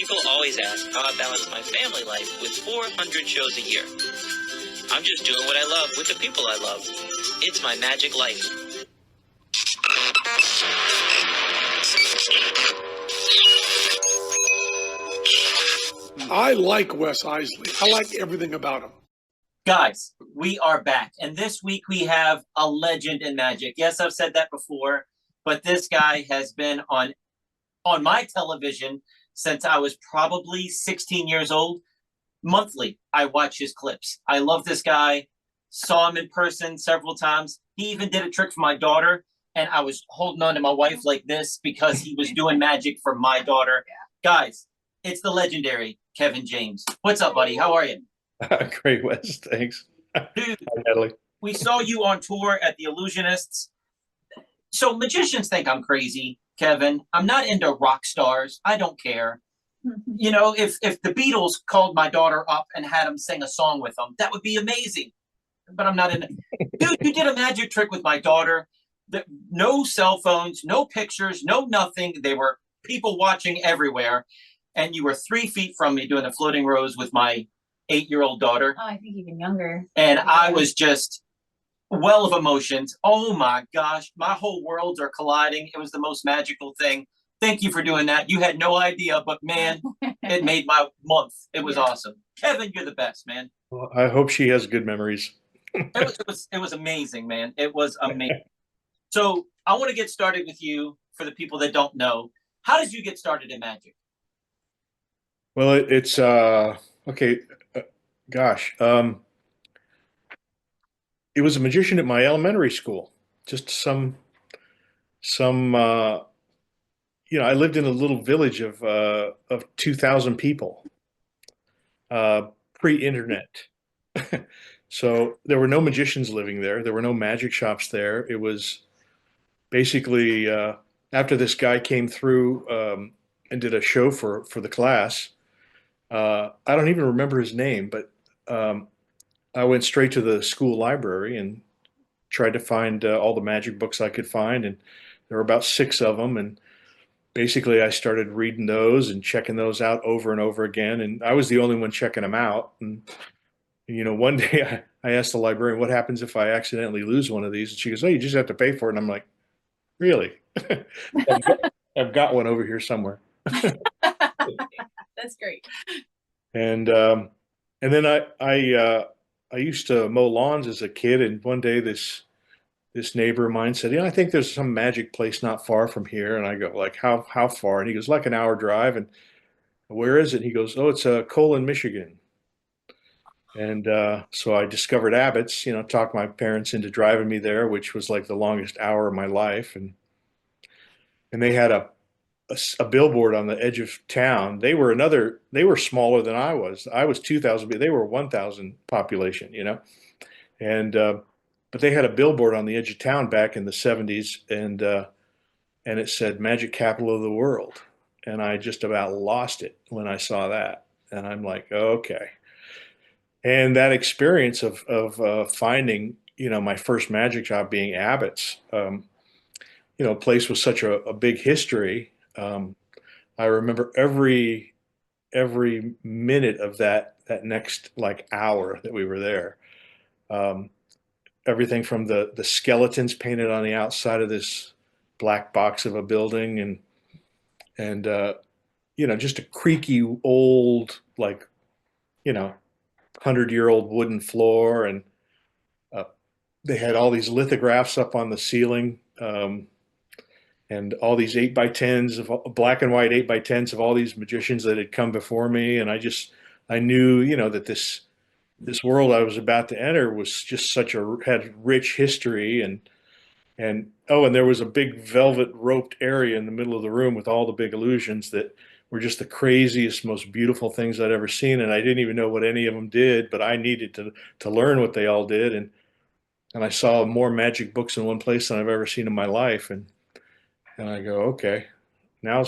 People always ask how I balance my family life with 400 shows a year. I'm just doing what I love with the people I love. It's my magic life. I like Wes Iseli. I like everything about him. Guys, we are back. And this week we have a legend in magic. Yes, I've said that before, but this guy has been on my television since I was probably 16 years old. Monthly, I watch his clips. I love this guy. Saw him in person several times. He even did a trick for my daughter, and I was holding on to my wife like this because he was doing magic for my daughter. Guys, it's the legendary Kevin James. What's up, buddy? How are you? Great, Wes. Thanks. Dude, Hi, Natalie. we saw you on tour at the Illusionists. So magicians think I'm crazy, Kevin. I'm not into rock stars. I don't care. You know, if the Beatles called my daughter up and had him sing a song with them, that would be amazing. But I'm not into. Dude, you did a magic trick with my daughter. No cell phones, no pictures, no nothing. They were people watching everywhere, and you were 3 feet from me doing a floating rose with my 8-year-old daughter. Oh, I think even younger. And I was just well of emotions. Oh my gosh, my whole worlds are colliding. It was the most magical thing. Thank you for doing that. You had no idea, but man, it made my month. It was awesome. Kevin, you're the best, man. Well, I hope she has good memories. It was amazing, man. It was amazing. So I want to get started with you for the people that don't know. How did you get started in magic? Well, it's okay. Gosh, it was a magician at my elementary school. Just some I lived in a little village of 2,000 people, pre-internet. So there were no magicians living there. There were no magic shops there. It was basically after this guy came through and did a show for the class. I don't even remember his name, but I went straight to the school library and tried to find all the magic books I could find, and there were about 6 of them. And basically, I started reading those and checking those out over and over again. And I was the only one checking them out. And one day I asked the librarian, "What happens if I accidentally lose one of these?" And she goes, "Oh, you just have to pay for it." And I'm like, "Really?" I've got one over here somewhere. That's great. And then I used to mow lawns as a kid, and one day this neighbor of mine said, "I think there's some magic place not far from here." And I go, "Like how far?" And he goes, "Like an hour drive." And where is it? He goes, "Oh, it's Colon, Michigan." And so I discovered Abbott's, talked my parents into driving me there, which was like the longest hour of my life. And they had a billboard on the edge of town. They were smaller than I was. I was 2,000, they were 1,000 population, and but they had a billboard on the edge of town back in the 70s, and it said "Magic Capital of the World," and I just about lost it when I saw that, and I'm like, okay. And that experience of finding, my first magic shop being Abbott's, a place with such a big history. I remember every minute of that next like hour that we were there. Everything from the skeletons painted on the outside of this black box of a building, and just a creaky old, like, 100-year-old wooden floor. And they had all these lithographs up on the ceiling, and all these 8x10s of black and white 8x10s of all these magicians that had come before me. And I knew, that this world I was about to enter was just had rich history. And there was a big velvet roped area in the middle of the room with all the big illusions that were just the craziest, most beautiful things I'd ever seen. And I didn't even know what any of them did, but I needed to learn what they all did. And I saw more magic books in one place than I've ever seen in my life. And I go, okay, now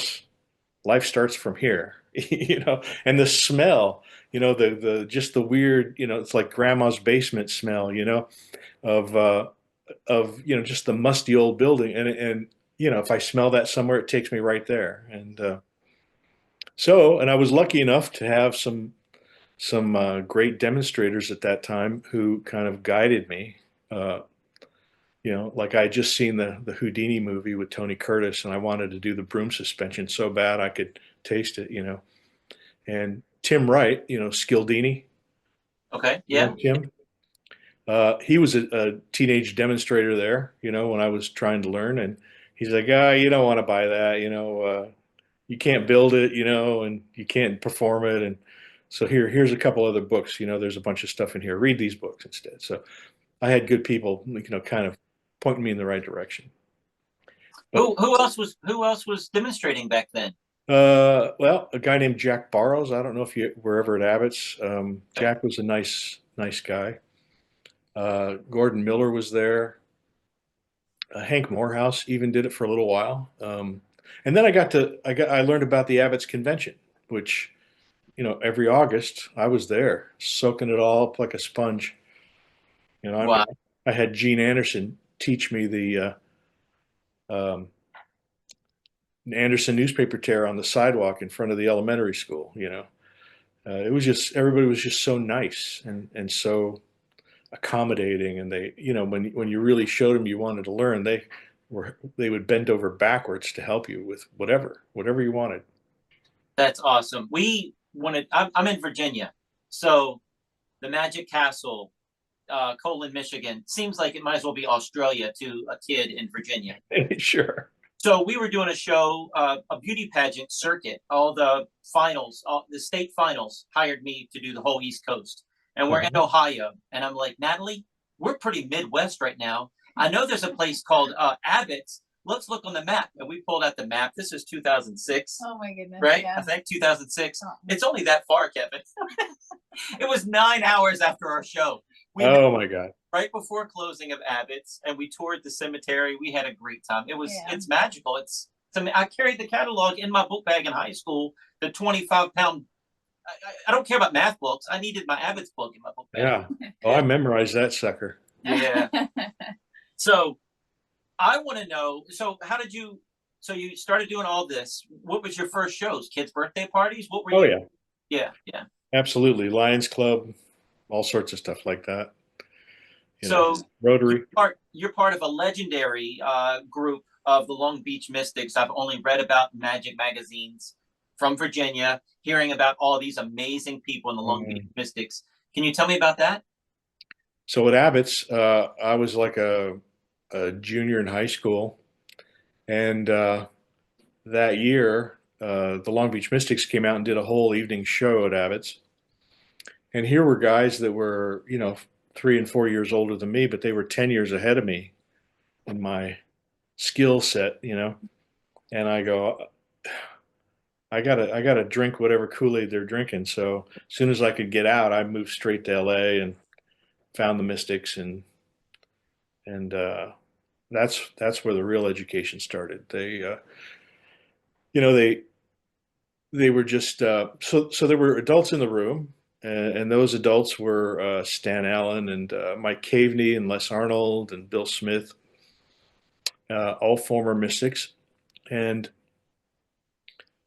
life starts from here, and the smell, the just the weird, it's like grandma's basement smell, of just the musty old building. And if I smell that somewhere, it takes me right there. And So, and I was lucky enough to have some great demonstrators at that time who kind of guided me. Uh, like I had just seen the Houdini movie with Tony Curtis, and I wanted to do the broom suspension so bad I could taste it. And Tim Wright, Skildini, Okay. Yeah. Tim. He was a teenage demonstrator there, when I was trying to learn, and he's like, you don't want to buy that, you can't build it, and you can't perform it, and so here's a couple other books, there's a bunch of stuff in here. Read these books instead. So I had good people, kind of pointing me in the right direction. But Who else was demonstrating back then? well, a guy named Jack Barrows. I don't know if you were ever at Abbott's. Okay. Jack was a nice guy. Gordon Miller was there. Hank Morehouse even did it for a little while. And then I learned about the Abbott's convention, which, every August I was there soaking it all up like a sponge. I mean, Wow. I had Gene Anderson teach me the um, Anderson newspaper tear on the sidewalk in front of the elementary school. It was just, everybody was just so nice and so accommodating, and they, when you really showed them you wanted to learn, they would bend over backwards to help you with whatever you wanted. That's awesome. We wanted. I'm in Virginia, so the Magic Castle, Colon, Michigan, seems like it might as well be Australia to a kid in Virginia. Sure. So we were doing a show, a beauty pageant circuit. All the finals, the state finals, hired me to do the whole East Coast, and we're in Ohio. And I'm like, Natalie, we're pretty Midwest right now. I know there's a place called Abbott's. Let's look on the map. And we pulled out the map. This is 2006. Oh my goodness. Right? Yeah. I think 2006. Oh. It's only that far, Kevin. It was 9 hours after our show. Oh my God. Right before closing of Abbott's, and we toured the cemetery. We had a great time. It's magical. I carried the catalog in my book bag in high school, the 25-pound. I don't care about math books. I needed my Abbott's book in my book bag. Yeah. Oh, I memorized that sucker. Yeah. So I want to know, so you started doing all this. What was your first shows? Kids' birthday parties? What were you? Oh yeah. Yeah. Absolutely. Lions Club, all sorts of stuff like that. Rotary. You're part of a legendary group of the Long Beach Mystics. I've only read about magic magazines from Virginia, hearing about all these amazing people in the Long Beach Mystics. Can you tell me about that? So at Abbott's, I was like a junior in high school, and that year, the Long Beach Mystics came out and did a whole evening show at Abbott's. And here were guys that were, 3 and 4 years older than me, but they were 10 years ahead of me in my skill set, And I go, I gotta drink whatever Kool-Aid they're drinking. So as soon as I could get out, I moved straight to LA and found the Mystics, and that's where the real education started. They were just so there were adults in the room, and those adults were Stan Allen and Mike Caveney and Les Arnold and Bill Smith, all former Mystics. And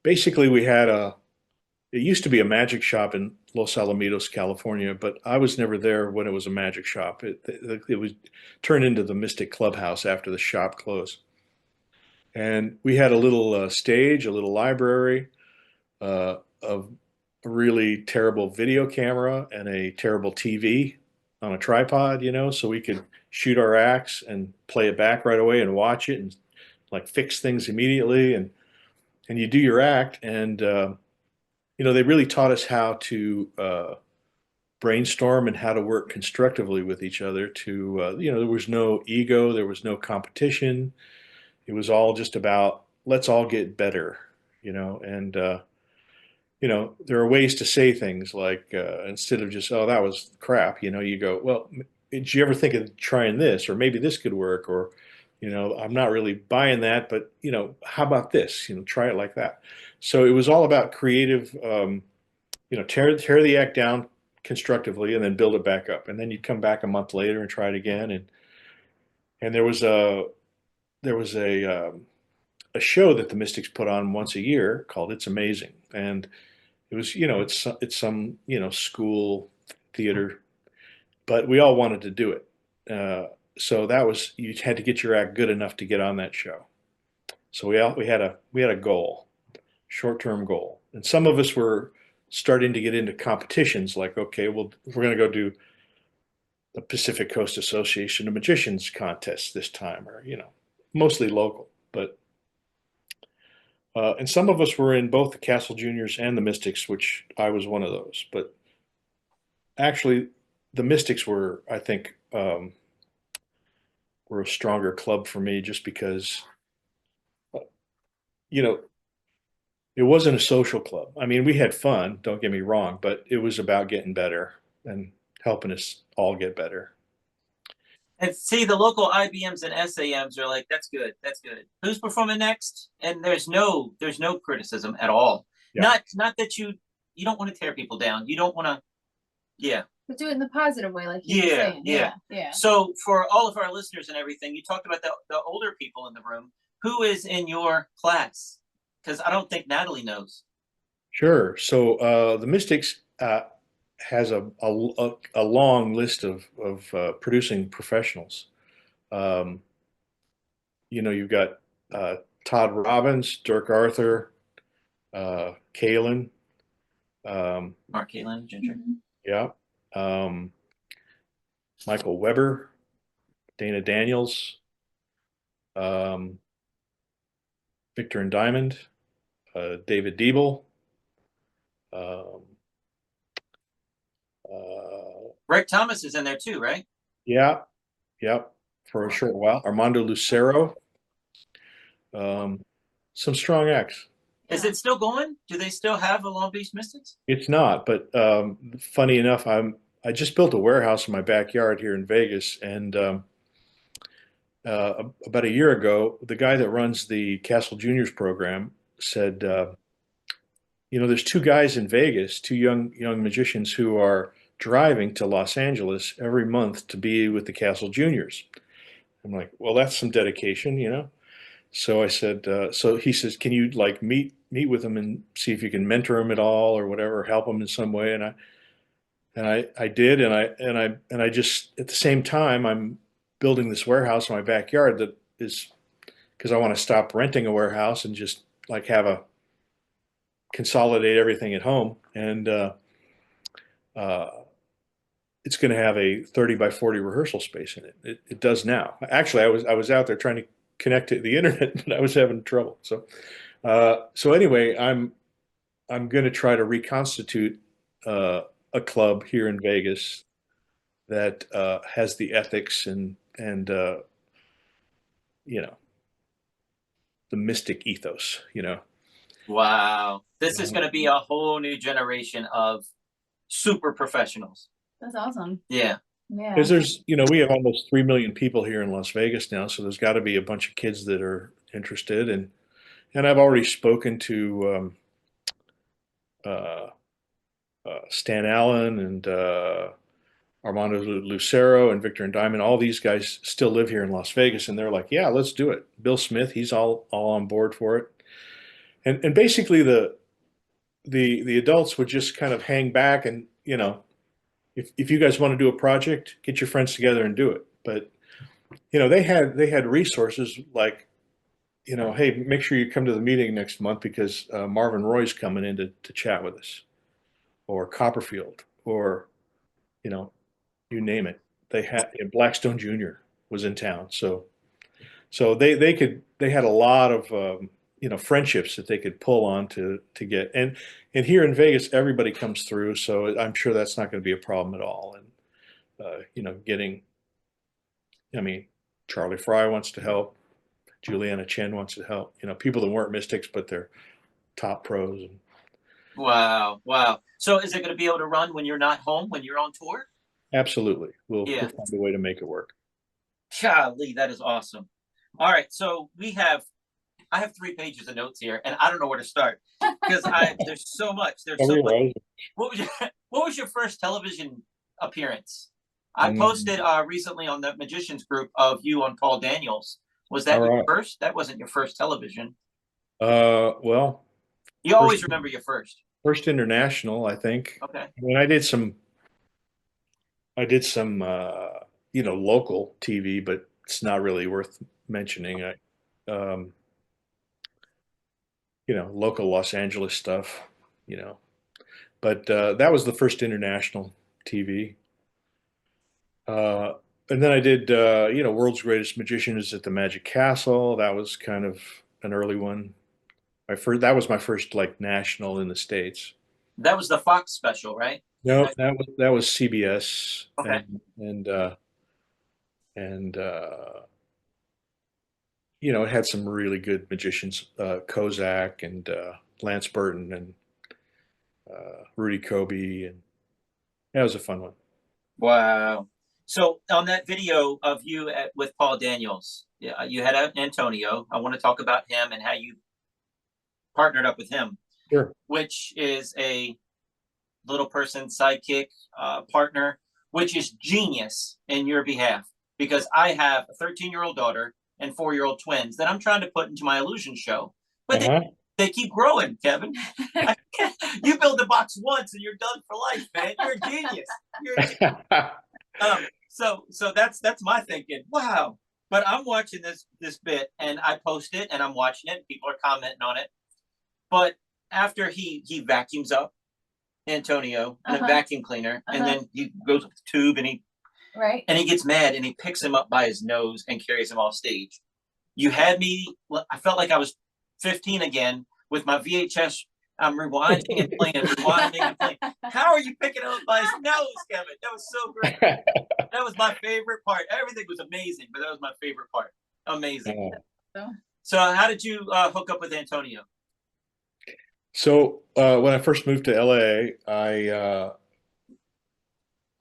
basically we had it used to be a magic shop in Los Alamitos, California, but I was never there when it was a magic shop. It was turned into the Mystic Clubhouse after the shop closed. And we had a little stage, a little library, of a really terrible video camera and a terrible TV on a tripod, so we could shoot our acts and play it back right away and watch it and like fix things immediately. And you do your act, and they really taught us how to brainstorm and how to work constructively with each other. There was no ego, there was no competition. It was all just about let's all get better, and there are ways to say things like instead of just, oh, that was crap, you go, well, did you ever think of trying this, or maybe this could work, or I'm not really buying that, but how about this, try it like that. So it was all about creative, tear the act down constructively and then build it back up, and then you'd come back a month later and try it again. And there was a a show that the Mystics put on once a year called It's Amazing, and it was, it's some, school theater, but we all wanted to do it. So that was, you had to get your act good enough to get on that show. So we had a goal, short-term goal, and some of us were starting to get into competitions. Like, okay, well, we're going to go do the Pacific Coast Association of Magicians contest this time, or mostly local. But and some of us were in both the Castle Juniors and the Mystics, which I was one of those. But actually, the Mystics were, I think, were a stronger club for me, just because, you know, it wasn't a social club. I mean, we had fun, don't get me wrong, but it was about getting better and helping us all get better. And see, the local IBMs and SAMs are like, that's good, that's good. Who's performing next? And there's no criticism at all. Yeah. Not that you don't want to tear people down. You don't want to, yeah. But do it in the positive way, like you were saying. Yeah. So for all of our listeners and everything, you talked about the older people in the room. Who is in your class? Because I don't think Natalie knows. Sure. So the Mystics has a long list of producing professionals. You've got Todd Robbins, Dirk Arthur, Kalen. Mark Kalen, Ginger. Yeah. Michael Weber, Dana Daniels, Victor and Diamond, David Diebel. Rick Thomas is in there too, right? Yeah. Yep. For a short while. Armando Lucero. Some strong acts. Is it still going? Do they still have a Long Beach Mystics? It's not, but funny enough, I just built a warehouse in my backyard here in Vegas, and about a year ago, the guy that runs the Castle Juniors program said, there's two guys in Vegas, two young magicians who are driving to Los Angeles every month to be with the Castle Juniors. I'm like, well, that's some dedication. So I said, so he says, can you like meet with them and see if you can mentor them at all or whatever, help them in some way? And I did, and I just, at the same time, I'm building this warehouse in my backyard that is, because I want to stop renting a warehouse and just like consolidate everything at home. And it's going to have a 30 by 40 rehearsal space in it. It does now. Actually, I was out there trying to connect to the internet, but I was having trouble. So anyway, I'm going to try to reconstitute a club here in Vegas that has the ethics and the mystic ethos. Wow, this is going to be a whole new generation of super professionals. That's awesome. Yeah. Yeah. Because there's, we have almost 3 million people here in Las Vegas now, so there's got to be a bunch of kids that are interested, and I've already spoken to Stan Allen and Armando Lucero and Victor and Diamond. All these guys still live here in Las Vegas, and they're like, yeah, let's do it. Bill Smith, he's all on board for it. And basically the adults would just kind of hang back and, if you guys want to do a project, get your friends together and do it. But, they had resources like, hey, make sure you come to the meeting next month because Marvin Roy's coming in to chat with us, or Copperfield, or, you name it. They had Blackstone Jr. was in town. So they had a lot of, friendships that they could pull on to get, and here in Vegas, everybody comes through. So I'm sure that's not going to be a problem at all. And, Charlie Fry wants to help. Juliana Chen wants to help, people that weren't mystics, but they're top pros. Wow. So is it going to be able to run when you're not home, when you're on tour? Absolutely. We'll find a way to make it work. Golly, that is awesome. All right. So I have 3 pages of notes here, and I don't know where to start because there's so much. There's so much. What was your first television appearance? I posted recently on the Magicians group of you on Paul Daniels. Was All that your right. first? That wasn't your first television. Well, You first, always remember your first. first international, I think. Okay. I mean, I did some, local TV, but it's not really worth mentioning. Um, local Los Angeles stuff, you know. But that was the first international TV. Uh, and then I did, World's Greatest Magician is at the Magic Castle. That was kind of an early one. That was my first like national in the States. That was the Fox special, right? No, that was CBS, Okay. and it had some really good magicians, Kozak and Lance Burton and Rudy Kobe, and that was a fun one. Wow. So on that video of you with Paul Daniels, yeah, you had Antonio. I want to talk about him and how you partnered up with him, Sure. which is a little person sidekick partner, which is genius in your behalf because I have a 13-year-old daughter and 4-year-old twins that I'm trying to put into my illusion show, but Uh-huh. they keep growing, Kevin. You build a box once and you're done for life, man. You're a genius. You're a genius. So that's my thinking. Wow. But I'm watching this bit and I post it and I'm watching it. People are commenting on it. But after he vacuums up Antonio and a vacuum cleaner, and then he goes with the tube and he gets mad and he picks him up by his nose and carries him off stage. You had me. I felt like I was 15 again with my VHS. I'm rewinding and playing. How are you picking him up by his nose, Kevin? That was so great. That was my favorite part. Everything was amazing, but that was my favorite part. Amazing. So how did you hook up with Antonio? So when I first moved to LA,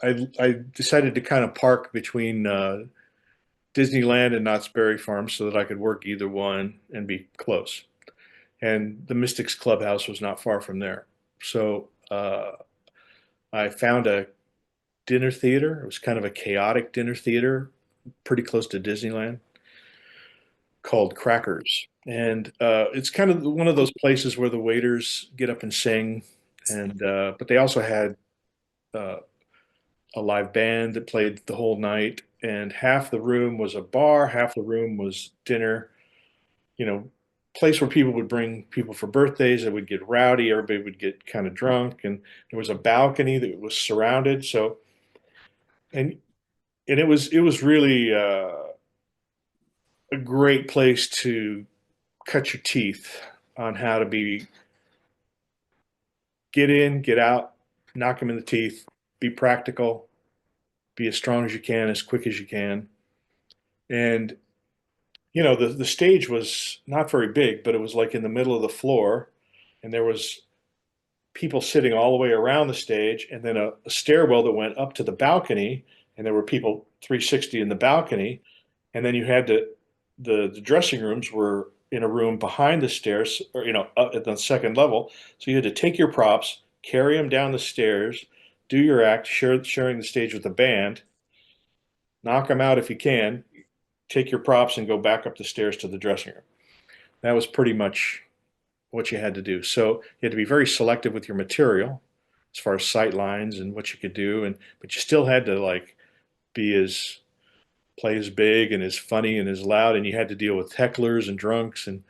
I decided to kind of park between Disneyland and Knott's Berry Farm so that I could work either one and be close. And the Mystics Clubhouse was not far from there. So I found a dinner theater. It was kind of a chaotic dinner theater, pretty close to Disneyland, called Crackers. And it's kind of one of those places where the waiters get up and sing, and but they also had uh, a live band that played the whole night, and half the room was a bar, half the room was dinner. You know, place where people would bring people for birthdays. It would get rowdy. Everybody would get kind of drunk, and there was a balcony that was surrounded. So, and it was really a great place to cut your teeth on how to get in, get out, knock them in the teeth, be practical, be as strong as you can, as quick as you can. And the stage was not very big, but it was like in the middle of the floor, and there was people sitting all the way around the stage, and then a stairwell that went up to the balcony, and there were people 360 in the balcony, and then you had the dressing rooms were in a room behind the stairs, or up at the second level. So you had to take your props, carry them down the stairs, do your act, sharing the stage with the band, knock them out if you can, take your props and go back up the stairs to the dressing room. That was pretty much what you had to do. So you had to be very selective with your material as far as sight lines and what you could do, but you still had to like be as play as big and as funny and as loud, and you had to deal with hecklers and drunks, and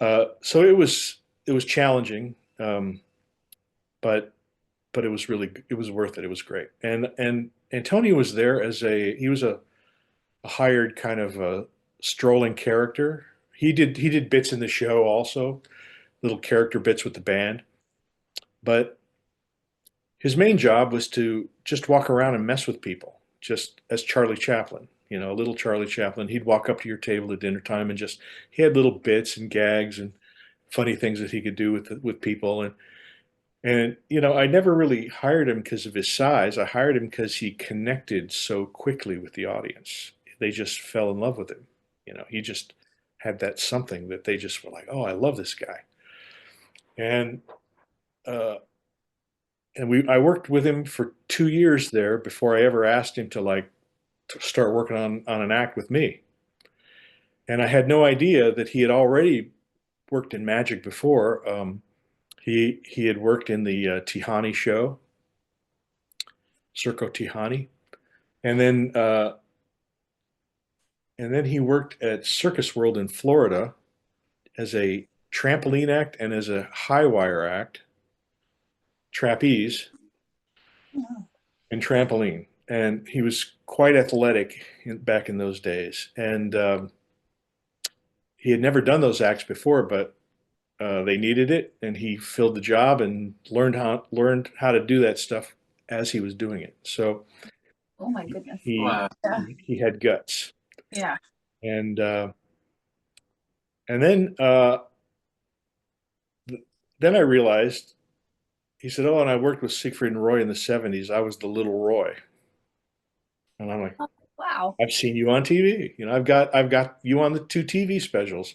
so it was challenging, but it was worth it. It was great, and Antonio was there as he was a hired kind of a strolling character. He did bits in the show also, little character bits with the band, but his main job was to just walk around and mess with people, just as Charlie Chaplin, little Charlie Chaplin. He'd walk up to your table at dinner time and he had little bits and gags and funny things that he could do with people. And I never really hired him because of his size. I hired him because he connected so quickly with the audience. They just fell in love with him. He just had that something that they just were like, oh, I love this guy. And uh, I worked with him for 2 years there before I ever asked him to start working on an act with me. and I had no idea that he had already worked in magic before. He had worked in the Tihani show, Circo Tihani, and then he worked at Circus World in Florida as a trampoline act and as a high wire act, trapeze and trampoline. And he was quite athletic back in those days. And he had never done those acts before, but they needed it, and he filled the job and learned how to do that stuff as he was doing it. So Oh my goodness. he Wow. Yeah. he had guts. Yeah. And then I realized, he said, "Oh, and I worked with Siegfried and Roy in the '70s. I was the little Roy." And I'm like, Wow. "I've seen you on TV. I've got you on the 2 TV specials."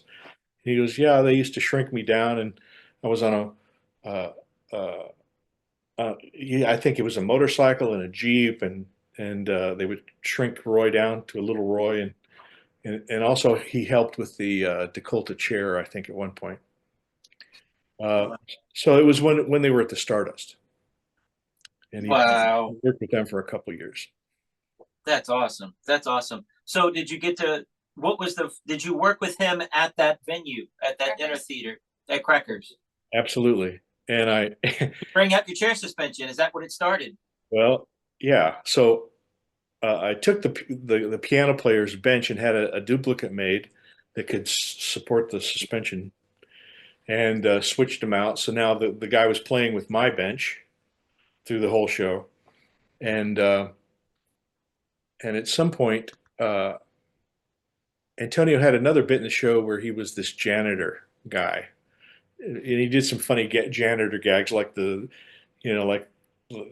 He goes, "Yeah, they used to shrink me down, and I was on uh, uh, I think it was a motorcycle and a Jeep, and they would shrink Roy down to a little Roy, and also he helped with the Dakota chair, I think, at one point. Uh, so it was when they were at the Stardust, and he Wow. worked with them for a couple years. That's awesome. That's awesome. So did you get to, did you work with him at that venue, at that dinner Crackers. theater, at Crackers? Absolutely. And Bring out your chair suspension. Is that what it started? well, yeah. So I took the piano player's bench and had a duplicate made that could support the suspension, and switched them out. So now the guy was playing with my bench through the whole show, and at some point, Antonio had another bit in the show where he was this janitor guy, and he did some funny janitor gags, like like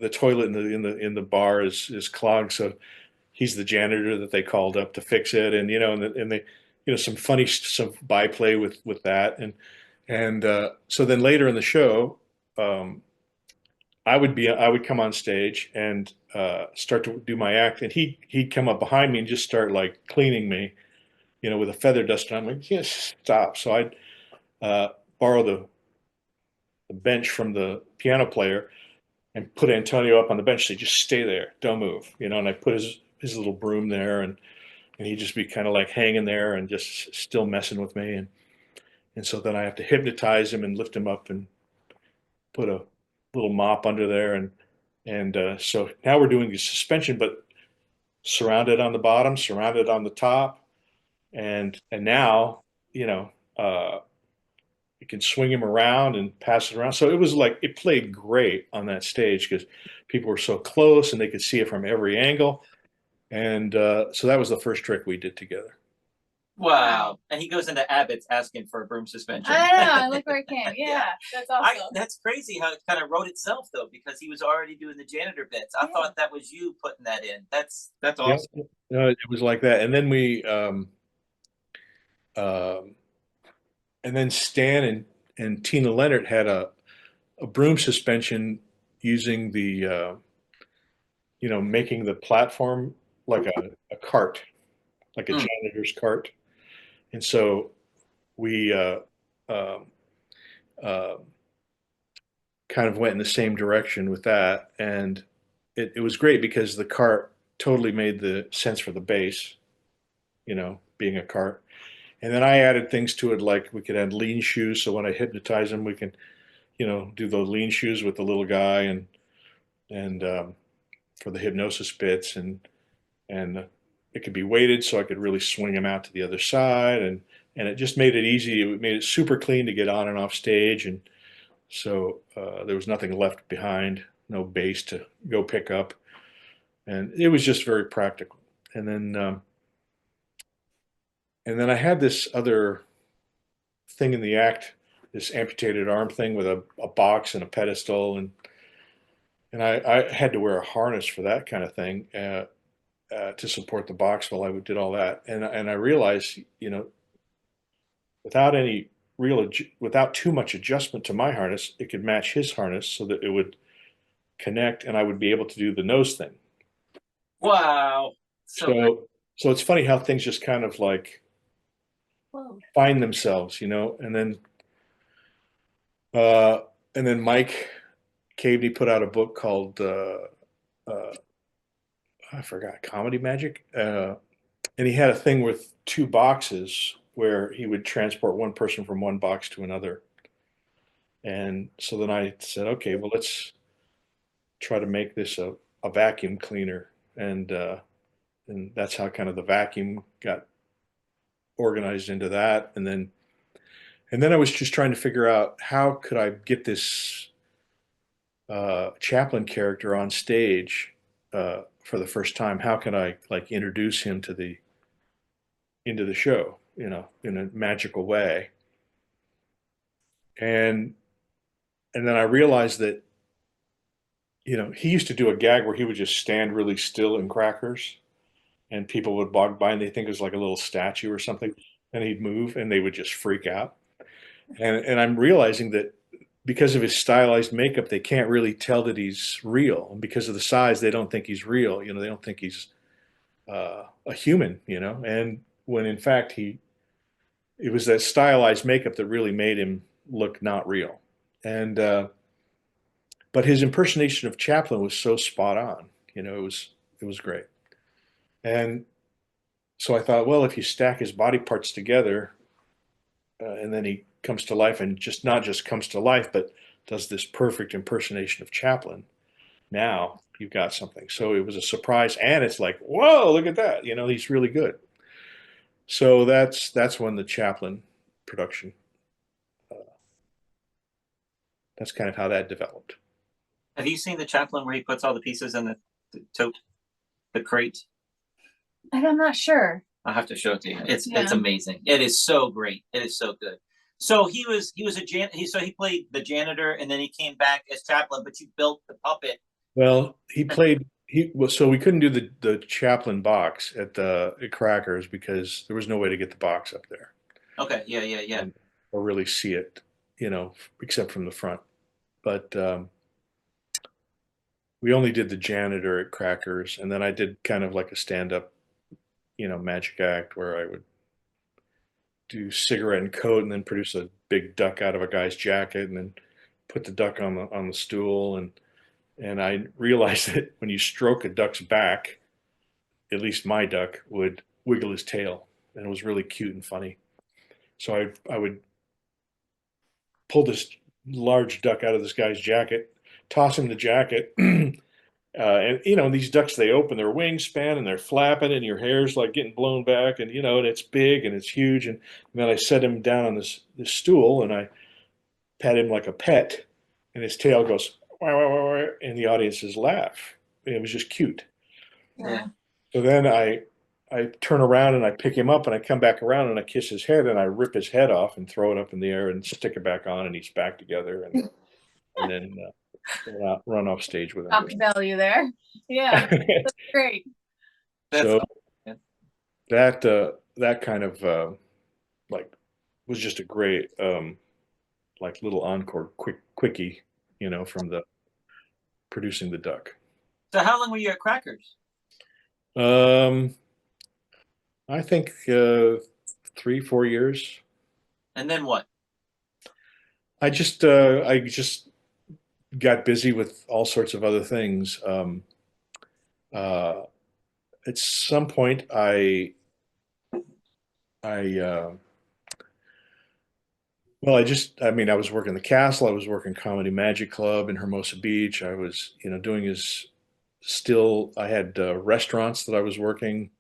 the toilet in the bar is clogged, so he's the janitor that they called up to fix it, and they some byplay with that, and so then later in the show, um, I would come on stage and start to do my act, and he'd come up behind me and just start like cleaning me, with a feather duster. I'm like, yes, stop. So I'd borrow the bench from the piano player and put Antonio up on the bench. Say, just stay there, don't move, and I put his little broom there, and he'd just be kind of like hanging there and just still messing with me, and so then I have to hypnotize him and lift him up and put a little mop under there, and so now we're doing the suspension, but surrounded on the bottom, surrounded on the top, and now you know uh, you can swing him around and pass it around. So it was like it played great on that stage because people were so close and they could see it from every angle, and so that was the first trick we did together. Wow. And he goes into Abbott's asking for a broom suspension. I know. I look where it came. Yeah. That's awesome. That's crazy how it kind of wrote itself though, because he was already doing the janitor bits. I thought that was you putting that in. That's awesome. Yeah, no, it was like that, and then um, and then Stan and Tina Leonard had a broom suspension using making the platform like a cart, like a Mm. janitor's cart. And so we um, uh, kind of went in the same direction with that. And it was great because the cart totally made the sense for the bass, being a cart. And then I added things to it, like we could add lean shoes. So when I hypnotize him, we can, do those lean shoes with the little guy, and for the hypnosis bits, and it could be weighted, so I could really swing him out to the other side, and it just made it easy. It made it super clean to get on and off stage, and so there was nothing left behind, no bass to go pick up, and it was just very practical. And then I had this other thing in the act, this amputated arm thing with a box and a pedestal, and I had to wear a harness for that kind of thing. To support the box while I did all that, and I realized, without any without too much adjustment to my harness, it could match his harness so that it would connect, and I would be able to do the nose thing. Wow. So it's funny how things just kind of like Whoa. find themselves, uh, and then Mike Cavey put out a book called I forgot, Comedy Magic, and he had a thing with two boxes where he would transport one person from one box to another. And so then I said, okay, well, let's try to make this a vacuum cleaner, and that's how kind of the vacuum got organized into that, and then I was just trying to figure out how could I get this Chaplin character on stage for the first time. How can I like introduce him into the show, in a magical way? And then I realized that he used to do a gag where he would just stand really still in Crackers, and people would walk by and they think it was like a little statue or something, and he'd move and they would just freak out. And I'm realizing that because of his stylized makeup, they can't really tell that he's real, and because of the size, they don't think he's real. They don't think he's a human. And when in fact it was that stylized makeup that really made him look not real. And but his impersonation of Chaplin was so spot on. It was great. And so I thought, well, if you stack his body parts together, and then he comes to life, and just not just comes to life, but does this perfect impersonation of Chaplin, now you've got something. So it was a surprise, and it's like, whoa, look at that! He's really good. So that's when the Chaplin production. That's kind of how that developed. Have you seen the Chaplin where he puts all the pieces in the tote, the crate? I'm not sure. I'll have to show it to you. It's Yeah. amazing. It is so great. It is so good. So he was he played the janitor, and then he came back as Chaplin, but you built the puppet. Well, so we couldn't do the Chaplin box at Crackers because there was no way to get the box up there. Okay, yeah. Or really see it, except from the front. But we only did the janitor at Crackers, and then I did kind of like a stand-up, magic act where I would do cigarette and coat, and then produce a big duck out of a guy's jacket, and then put the duck on the stool, and I realized that when you stroke a duck's back, at least my duck would wiggle his tail, and it was really cute and funny. So I would pull this large duck out of this guy's jacket, toss him the jacket, and these ducks, they open their wingspan and they're flapping, and your hair's like getting blown back, and and it's big and it's huge, and then I set him down on this stool, and I pat him like a pet, and his tail goes wah, wah, wah, wah, and the audiences laugh. It was just cute. Yeah. So then I turn around and I pick him up, and I come back around and I kiss his head, and I rip his head off and throw it up in the air and stick it back on, and he's back together, and then run off stage with him. Top value there. Yeah, that's great. So that kind of like was just a great like little encore quickie, from the producing the duck. So how long were you at Crackers? I think 3-4 years. And then what? I just got busy with all sorts of other things. At some point, I was working the Castle. I was working Comedy Magic Club in Hermosa Beach. I was, doing I had restaurants that I was working.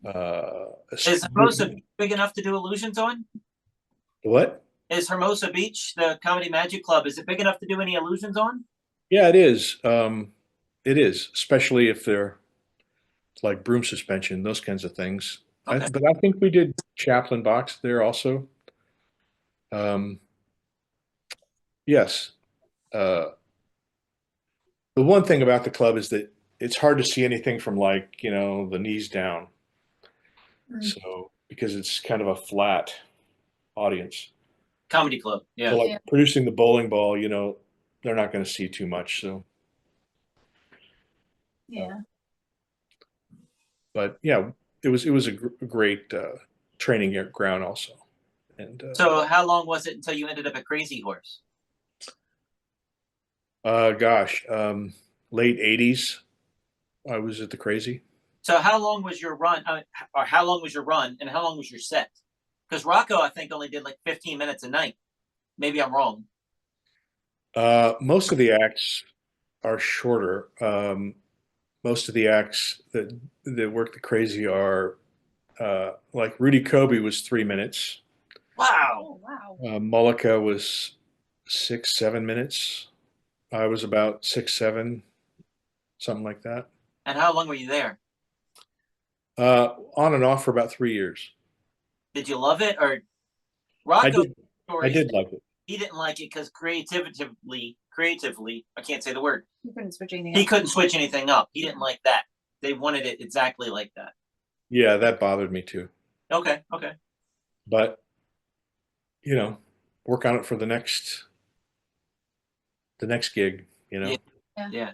Is Hermosa big enough to do illusions on? What? Is Hermosa Beach, the Comedy Magic Club, is it big enough to do any illusions on? Yeah, it is. It is, especially if they're like broom suspension, those kinds of things. Okay. But I think we did Chaplin box there also. Yes. The one thing about the club is that it's hard to see anything from the knees down. So because it's kind of a flat audience. Comedy Club, yeah. So producing the bowling ball, they're not going to see too much. So. Yeah. But yeah, it was a great training ground also. And So how long was it until you ended up at Crazy Horse? gosh, late 80s, I was at the Crazy. So how long was your run, or how long was your run, and how long was your set? Because Rocco, I think, only did like 15 minutes a night. Maybe I'm wrong. Most of the acts are shorter. Most of the acts that work the Crazy are like Rudy Kobe was 3 minutes. Wow. Oh, wow. Mullica was 6, 7 minutes. I was about 6, 7, something like that. And how long were you there? On and off for about 3 years. Did you love it, or I Rocco? did. I did like it. He didn't like it because creatively, I can't say the word. You couldn't switch anything He up. couldn't switch anything up. He didn't like that. They wanted it exactly like that. Yeah, that bothered me too. Okay, okay. But work on it for the next gig. Yeah. Yeah.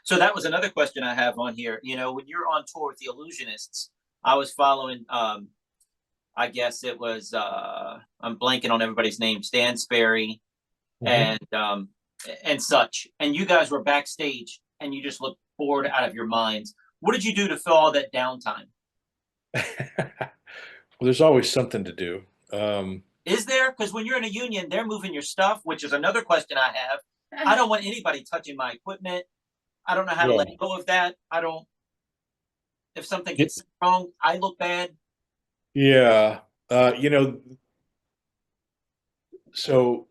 So that was another question I have on here. When you're on tour with the Illusionists, I was following. I guess it was. I'm blanking on everybody's name. Stan Sperry Mhm. and such. And you guys were backstage, and you just looked bored out of your minds. What did you do to fill all that downtime? Well, there's always something to do. Is there? Because when you're in a union, they're moving your stuff, which is another question I have. I don't want anybody touching my equipment. I don't know how to Yeah. let go of that. I don't. If something It- gets wrong, I look bad. yeah. So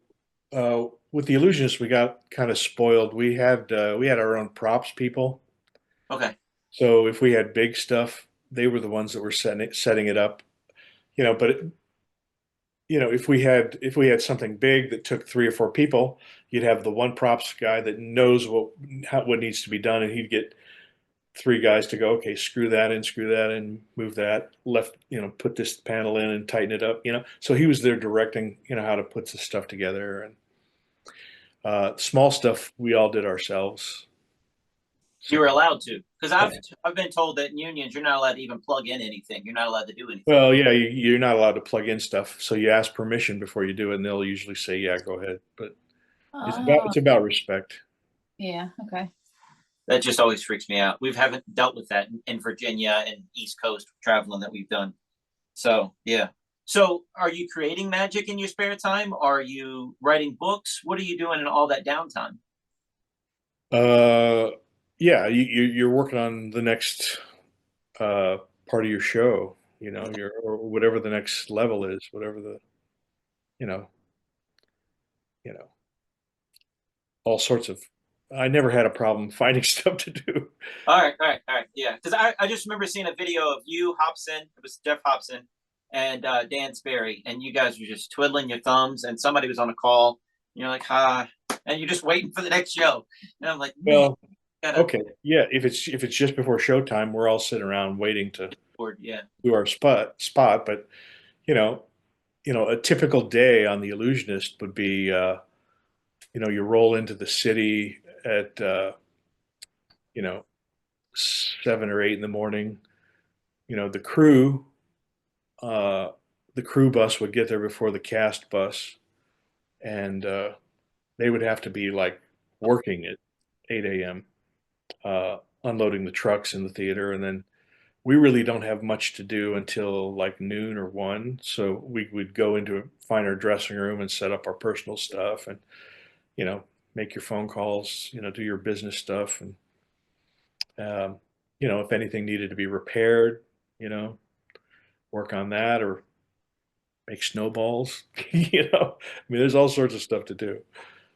with the Illusionists, we got kind of spoiled. We had our own props people. Okay. So if we had big stuff, they were the ones that were setting it up. But if we had something big that took 3 or 4 people, you'd have the one props guy that knows what needs to be done, and he'd get 3 guys to go, okay, screw that in, move that left, put this panel in and tighten it up. So he was there directing, how to put the stuff together. And small stuff we all did ourselves. You were allowed to, because I've been told that in unions you're not allowed to even plug in anything. You're not allowed to do anything. Well, yeah, you're not allowed to plug in stuff, so you ask permission before you do it, and they'll usually say, "Yeah, go ahead." But it's about respect. Yeah, okay. That just always freaks me out. We haven't dealt with that in Virginia and East Coast traveling that we've done. So yeah. So are you creating magic in your spare time? Are you writing books? What are you doing in all that downtime? Yeah, you're working on the next part of your show, or whatever the next level is, whatever the, you know, you know, all sorts of. I never had a problem finding stuff to do. All right, all right, all right. Yeah, because I just remember seeing a video of you, Hobson. It was Jeff Hobson and Dan Sperry, and you guys were just twiddling your thumbs, and somebody was on a call. And you're like, ha, and you're just waiting for the next show. And I'm like, man, Well, okay, yeah. If it's just before showtime, we're all sitting around waiting to yeah. do our spot. But you know, a typical day on the Illusionist would be, you roll into the city at, 7 or 8 in the morning. The crew, bus would get there before the cast bus, and they would have to be like working at 8 a.m. Unloading the trucks in the theater, and then we really don't have much to do until like noon or 1. So we would go find our dressing room and set up our personal stuff, and make your phone calls, do your business stuff, and if anything needed to be repaired, work on that, or make snowballs. I mean, there's all sorts of stuff to do.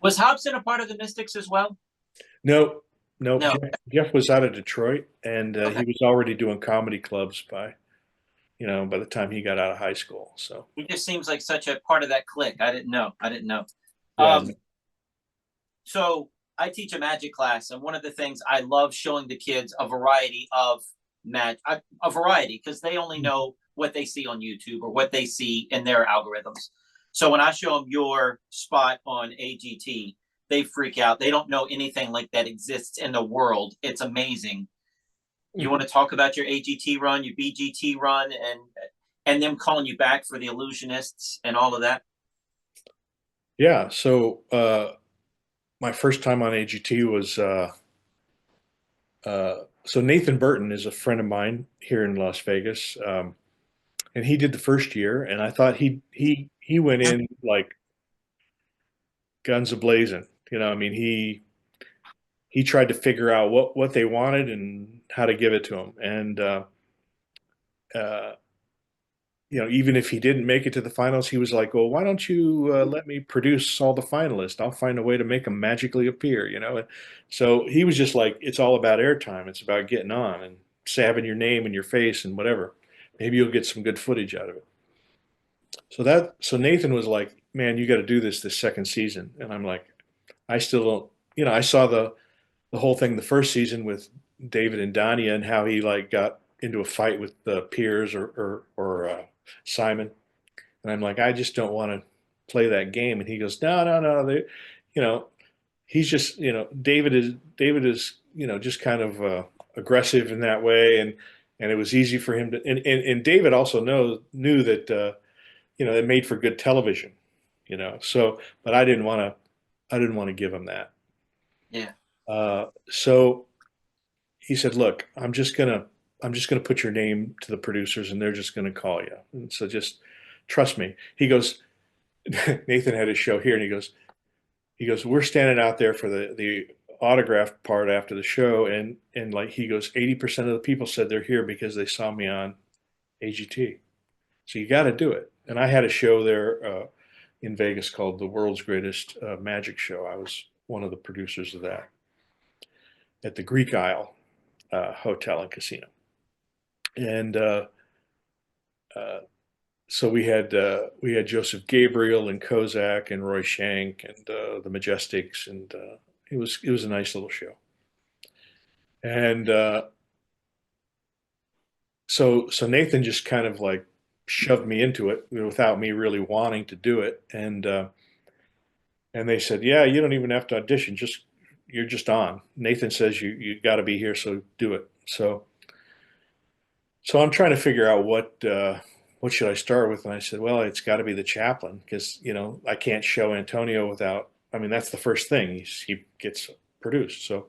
Was Hobson a part of the Mystics as well? No, no. No. Jeff was out of Detroit, and Okay. he was already doing comedy clubs by the time he got out of high school. So He just seems like such a part of that clique. I didn't know. yeah. So I teach a magic class, and one of the things I love showing the kids a variety of a variety, because they only know what they see on YouTube or what they see in their algorithms. So when I show them your spot on AGT, they freak out. They don't know anything like that exists in the world. It's amazing. You want to talk about your AGT run, your BGT run, and and them calling you back for the Illusionists and all of that? Yeah. So my first time on AGT was so Nathan Burton is a friend of mine here in Las Vegas, and he did the first year, and I thought he went in like guns a blazing. You know, I mean he tried to figure out what they wanted and how to give it to them, and uh, you know, even if he didn't make it to the finals, he was like, "Well, why don't you let me produce all the finalists? I'll find a way to make them magically appear." You know, so he was just like, "It's all about airtime. It's about getting on and having your name and your face and whatever. Maybe you'll get some good footage out of it." So Nathan was like, "Man, you got to do this second season," and I'm like, "I still don't." You know, I saw the whole thing the first season with David and Dania and how he like got into a fight with Piers or Simon, and I'm like, I just don't want to play that game. And he goes, no, they, you know, he's just, you know, David is, you know, just kind of aggressive in that way, and it was easy for him to, and David also knew that you know, it made for good television, you know. So, but I didn't want to give him that. Yeah. So he said, "Look, I'm just gonna put your name to the producers, and they're just gonna call you. And so just trust me." He goes, Nathan had his show here, and he goes, "We're standing out there for the autograph part after the show, and like he goes, 80% of the people said they're here because they saw me on AGT. So you got to do it." And I had a show there in Vegas called the World's Greatest Magic Show. I was one of the producers of that at the Greek Isle Hotel and Casino. And uh, so we had Joseph Gabriel and Kozak and Roy Shank and the Majestics, and it was a nice little show. And so Nathan just kind of like shoved me into it, you know, without me really wanting to do it. And they said, "Yeah, you don't even have to audition. Just you're just on. Nathan says you got to be here, so do it." So I'm trying to figure out what should I start with, and I said, "Well, it's got to be the chaplain because you know I can't show Antonio without. I mean, that's the first thing he gets produced. So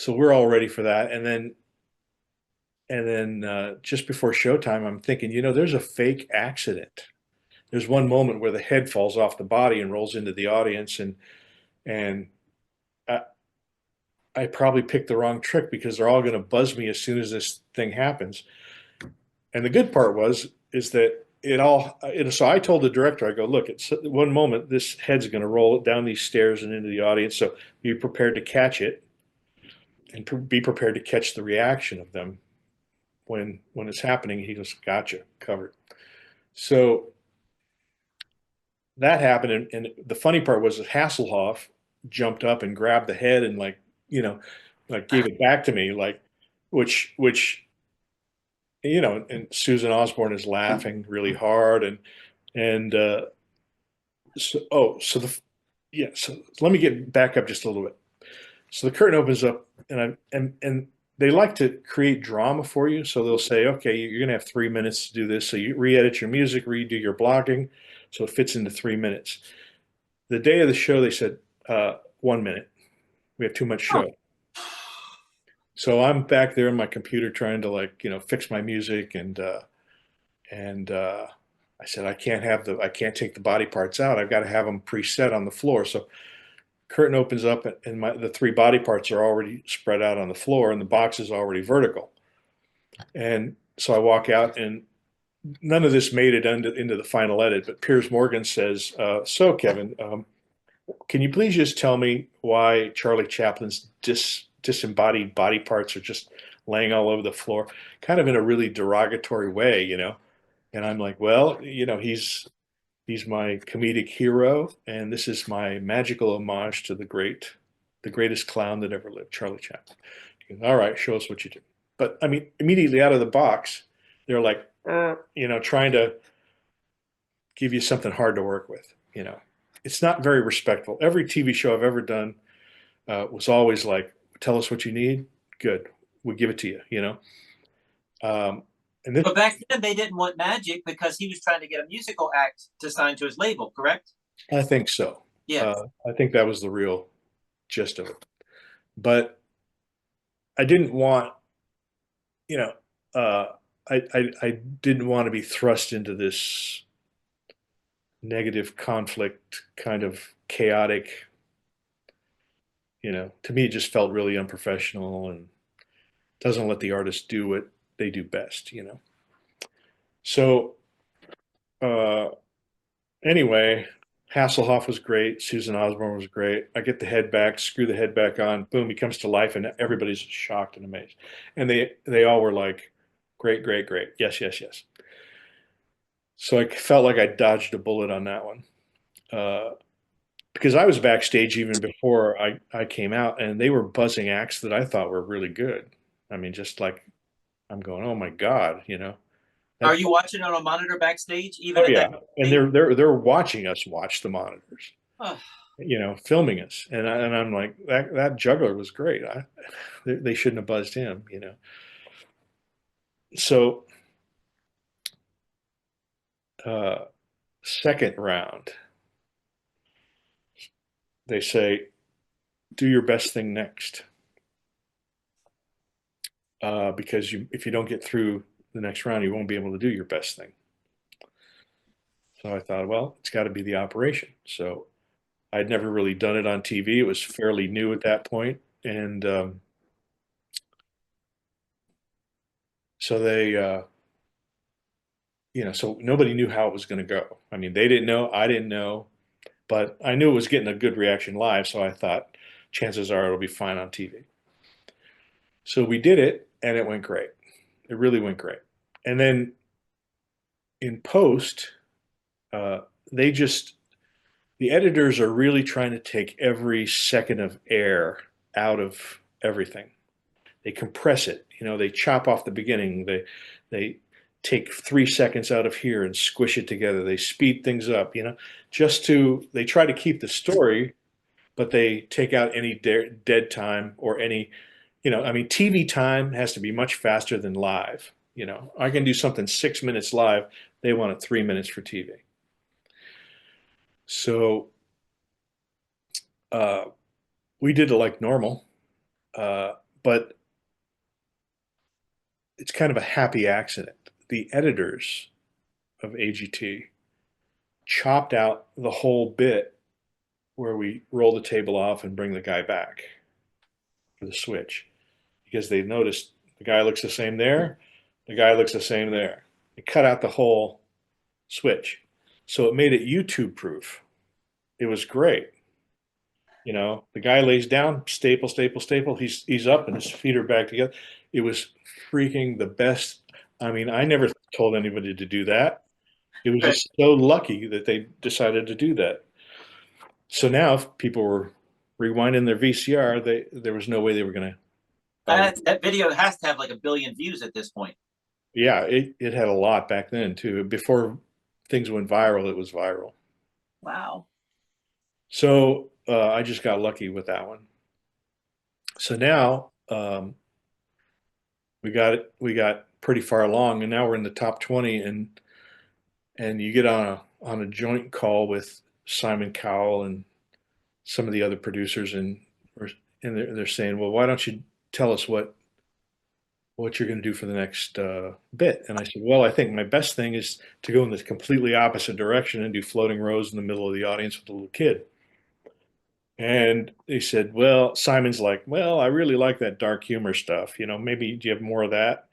we're all ready for that, and then just before showtime, I'm thinking, you know, there's a fake accident. There's one moment where the head falls off the body and rolls into the audience, and I, I probably picked the wrong trick because they're all going to buzz me as soon as this thing happens. And the good part is that so I told the director, I go, look, it's one moment this head's going to roll down these stairs and into the audience, so be prepared to catch it and be prepared to catch the reaction of them when it's happening. He goes, gotcha, covered. So that happened, and the funny part was that Hasselhoff jumped up and grabbed the head and like, you know, like gave it back to me, like, which you know, and Susan Osborne is laughing really hard, and so let me get back up just a little bit. So the curtain opens up, and they like to create drama for you. So they'll say, okay, you're going to have 3 minutes to do this. So you re-edit your music, redo your blocking, so it fits into 3 minutes. The day of the show, they said 1 minute. We have too much show. So I'm back there in my computer trying to like, you know, fix my music, and I said I can't take the body parts out. I've got to have them preset on the floor. So curtain opens up, and the three body parts are already spread out on the floor, and the box is already vertical. And so I walk out, and none of this made it into the final edit. But Piers Morgan says, "So Kevin, can you please just tell me why Charlie Chaplin's disembodied body parts are just laying all over the floor, kind of in a really derogatory way, you know?" And I'm like, "Well, you know, he's my comedic hero, and this is my magical homage to the greatest clown that ever lived, Charlie Chaplin." He goes, "All right, show us what you do." But I mean, immediately out of the box, they're like, you know, trying to give you something hard to work with. You know, it's not very respectful. Every TV show I've ever done was always like, "Tell us what you need. Good, we'll give it to you." You know, And this, But back then they didn't want Magic because he was trying to get a musical act to sign to his label, correct? I think so. Yes. I think that was the real gist of it. But I didn't want, you know, I didn't want to be thrust into this negative conflict, kind of chaotic. To me, it just felt really unprofessional and doesn't let the artist do what they do best. So uh, anyway, Hasselhoff was great. Susan Osborne was great. I get the head back, screw the head back on, boom, he comes to life, and everybody's shocked and amazed. And they all were like, great, great, great. Yes, yes, yes. So I felt like I dodged a bullet on that one. Because I was backstage even before I came out, and they were buzzing acts that I thought were really good. I mean, just like I'm going, oh my God. Are you watching on a monitor backstage? Even Oh at yeah, that and stage? they're watching us watch the monitors, Oh, filming us, and I'm like that juggler was great. They shouldn't have buzzed him. So uh, second round, they say, do your best thing next, because if you don't get through the next round, you won't be able to do your best thing. So I thought, well, it's got to be the operation. So I'd never really done it on TV. It was fairly new at that point, and so so nobody knew how it was going to go. I mean, they didn't know, I didn't know, but I knew it was getting a good reaction live, so I thought chances are it'll be fine on TV. So we did it, and it went great. It really went great. And then in post, uh, they just the editors are really trying to take every second of air out of everything. They compress it. They chop off the beginning. They take 3 seconds out of here and squish it together. They speed things up. They try to keep the story, but they take out any dead time or any. I mean, TV time has to be much faster than live. I can do something 6 minutes live. They want it 3 minutes for TV. So uh, we did it like normal, but it's kind of a happy accident. The editors of AGT chopped out the whole bit where we roll the table off and bring the guy back for the switch, because they noticed the guy looks the same there, the guy looks the same there. They cut out the whole switch. So it made it YouTube proof. It was great. The guy lays down, staple, staple, staple. He's up and his feet are back together. It was freaking the best. I mean, I never told anybody to do that. It was right. just so lucky that they decided to do that. So now, if people were rewinding their VCR, there was no way they were going to. That video has to have like 1 billion views at this point. Yeah, it had a lot back then too. Before things went viral, it was viral. Wow. So I just got lucky with that one. So now we got pretty far along, and now we're in the top 20, and you get on a joint call with Simon Cowell and some of the other producers, and they're saying, well, why don't you tell us what you're going to do for the next bit? And I said, well, I think my best thing is to go in this completely opposite direction and do floating rows in the middle of the audience with a little kid. And they said, well, Simon's like, well, I really like that dark humor stuff. Maybe do you have more of that?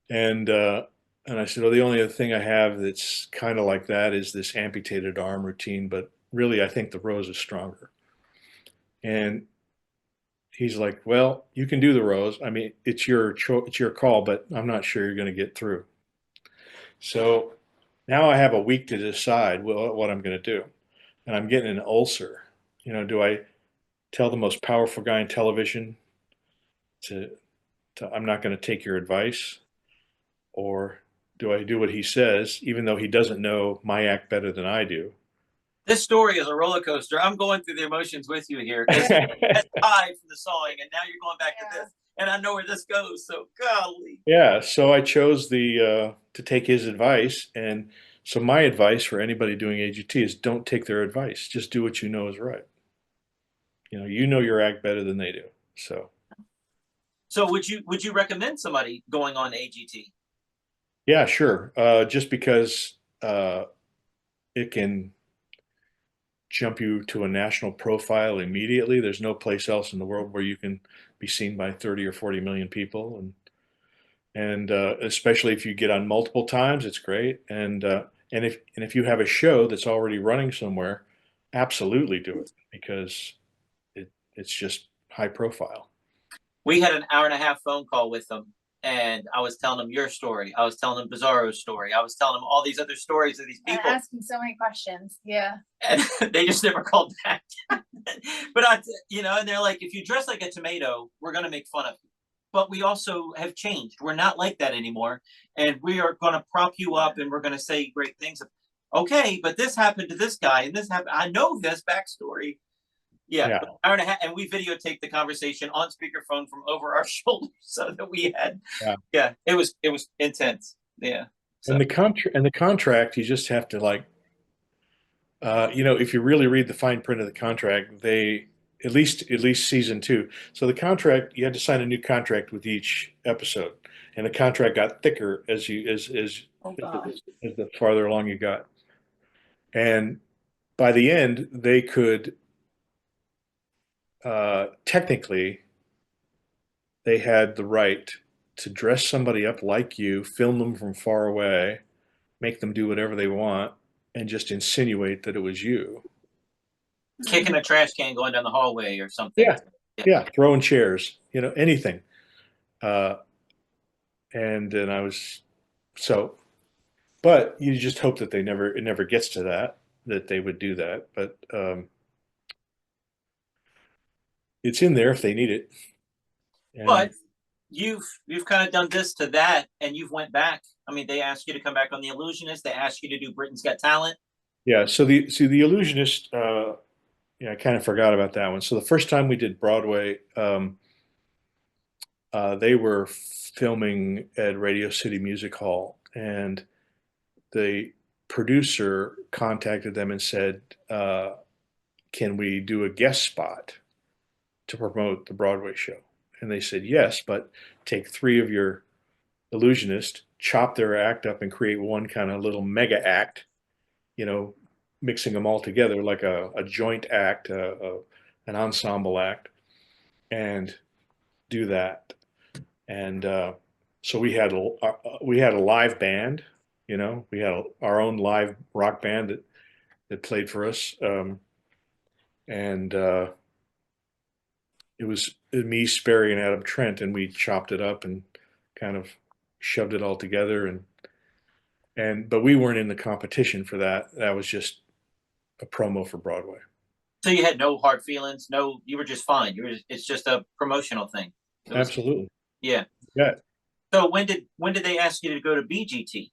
And I said, well, the only other thing I have that's kind of like that is this amputated arm routine, but really I think the rose is stronger. And he's like, well, you can do the rose. I mean, it's your call, but I'm not sure you're going to get through. So now I have a week to decide what I'm going to do. And I'm getting an ulcer. Do I tell the most powerful guy in television to I'm not going to take your advice? Or do I do what he says, even though he doesn't know my act better than I do? This story is a roller coaster. I'm going through the emotions with you here because that's high from the sawing, and now you're going back to this. and I know where this goes. So golly. Yeah, so I chose the to take his advice, and so my advice for anybody doing AGT is don't take their advice. Just do what you know is right. You know your act better than they do. So So would you recommend somebody going on AGT? yeah, sure. Just because it can jump you to a national profile immediately. There's no place else in the world where you can be seen by 30 or 40 million people, and especially if you get on multiple times, it's great. And if you have a show that's already running somewhere, absolutely do it because it's just high profile. We had an hour and a half phone call with them, and I was telling them your story. I was telling them Bizarro's story. I was telling them all these other stories of these And people, asking so many questions. Yeah. and they just never called back. But and they're like, if you dress like a tomato, we're gonna make fun of you. But we also have changed. We're not like that anymore, and we are gonna prop you up, and we're gonna say great things. Okay, but this happened to this guy, and this happened. I know this backstory. Yeah, Yeah, hour and a half, and we videotaped the conversation on speakerphone from over our shoulders, so that we had. yeah. Yeah, it was intense. Yeah. So And the contract, you just have to if you really read the fine print of the contract, they at least season two. So the contract, you had to sign a new contract with each episode, and the contract got thicker as you Oh gosh. as the farther along you got. And by the end, they could technically they had the right to dress somebody up like you, film them from far away, make them do whatever they want, and just insinuate that it was you. kicking a trash can going down the hallway or something. Yeah, yeah, throwing chairs, anything. Uh, and then I was so, but you just hope that it never gets to that they would do that. But it's in there if they need it. And But you've kind of done this to that, and you've went back. I mean, they asked you to come back on the Illusionists. They asked you to do Britain's Got Talent. yeah, so the Illusionist, yeah, I kind of forgot about that one. So the first time we did Broadway, they were filming at Radio City Music Hall, and the producer contacted them and said, "Can we do a guest spot to promote the Broadway show?" And they said, "Yes, but take three of your illusionists, chop their act up, and create one kind of little mega act, you know, mixing them all together like a joint act, an ensemble act, and do that." And so we had a live band, we had our own live rock band that played for us, and it was me, Sperry, and Adam Trent, and we chopped it up and kind of shoved it all together, but we weren't in the competition for that. That was just a promo for Broadway. So you had no hard feelings. No, you were just fine. It's just a promotional thing. It was. Absolutely. Yeah. Yeah. So when did they ask you to go to BGT?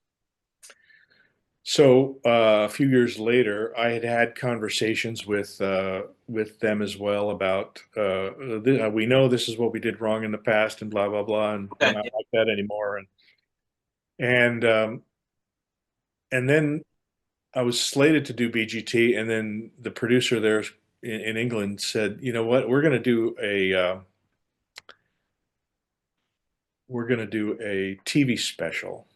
So a few years later, I had had conversations with them as well about we know this is what we did wrong in the past and blah blah blah, and we're Okay. not like that anymore. And then I was slated to do BGT, and then the producer there in England said, "You know what? We're going to do a TV special,